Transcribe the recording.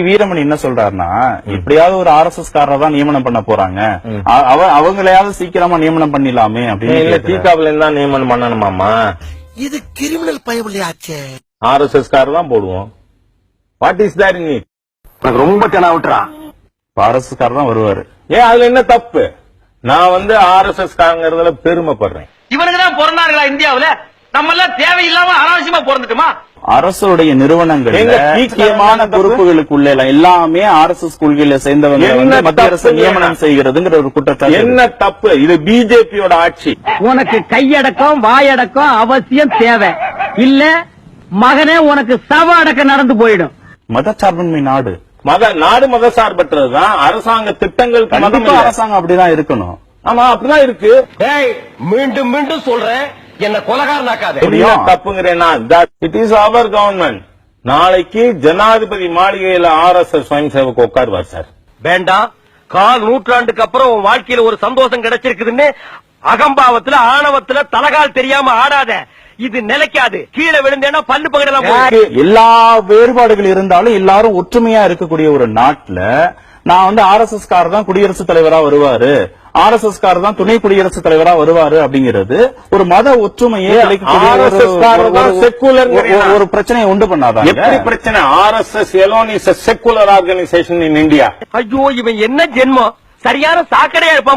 வீரமணி என்ன சொல்றாருன்னா, எப்படியாவது ஒரு RSS காரரை தான் நியமனம் பண்ண போறாங்க, அவங்களையாவது சீக்கிரமா நியமனம் பண்ணிடலாமே அப்படின்னு. இல்ல தீகாவில இருந்தா நியமனம் பண்ணணுமாமா? இது கிரிமினல் பயமில்லையாச்சே. RSS காரர் தான் போடுவோம். What is there in it? ரொம்ப தெனா விட்டுறா. RSS காரர் தான் வருவாரு. ஏன் அதுல என்ன தப்பு? நான் RSS காரங்கிறதுல பெருமைப்படுறேன். இவனுக்கு தான் பிறந்தாங்களா இந்தியாவுல? நம்ம எல்லாம் தேவையில்லாம அனாவசியமா பிறந்துட்டுமா? அரசுடைய நிறுவனங்கள் முக்கியமான பொறுப்புகளுக்குள்ள எல்லாமே RSS கொள்கையில சேர்ந்தவங்க மத்திய அரசு நியமனம் செய்கிறதுங்கிற ஒரு குற்றச்சாட்டு. என்ன தப்பு? இது பிஜேபியோட ஆட்சி. உனக்கு கையடக்கம் வாயடக்கம் அவசியம் தேவை இல்ல மகனே, உனக்கு சவ அடக்கம் நடந்து போயிடும். மதச்சார்பின்மை நாடு, நாடு மதசார்பற்றதுதான். அரசாங்க திட்டங்கள் கண்டிப்பா அரசாங்கம் அப்படிதான் இருக்கணும். ஆமா, அப்படிதான் இருக்கு. மீண்டும் மீண்டும் சொல்றேன், என்ன கொலகாரனாக்காத. தப்புங்கிறேன்னா இட் இஸ் அவர் கவர்மெண்ட். நாளைக்கு ஜனாதிபதி மாளிகையில RSS ஸ்வயம் சேவக் உட்காருவார் சார். வேண்டாம், கால் நூற்றாண்டுக்கு அப்புறம் உன் வாழ்க்கையில ஒரு சந்தோஷம் கிடைச்சிருக்குதுன்னு அகம்பாவத்துல ஆணவத்துல தலகால் தெரியாம ஆடாத. இது நிலைக்காது. கீழே விழுந்தேன்னா பல்லு பகடலாம். எல்லா வேறுபாடுகள் இருந்தாலும் எல்லாரும் ஒற்றுமையா இருக்கக்கூடிய ஒரு நாட்டுல நான் RSS காரர் தான் குடியரசுத் தலைவரா வருவாரு, RSS காரர் தான் துணை குடியரசுத் தலைவரா வருவாரு அப்படிங்கிறது ஒரு மத ஒற்றுமையை ஒரு பிரச்சனையை உண்டு பண்ணாதான். எப்படி பிரச்சனை? RSS alone is a secular organization in India. ஐயோ, இவன் என்ன ஜென்மம்? சரியான சாக்கடையா இருப்பான்.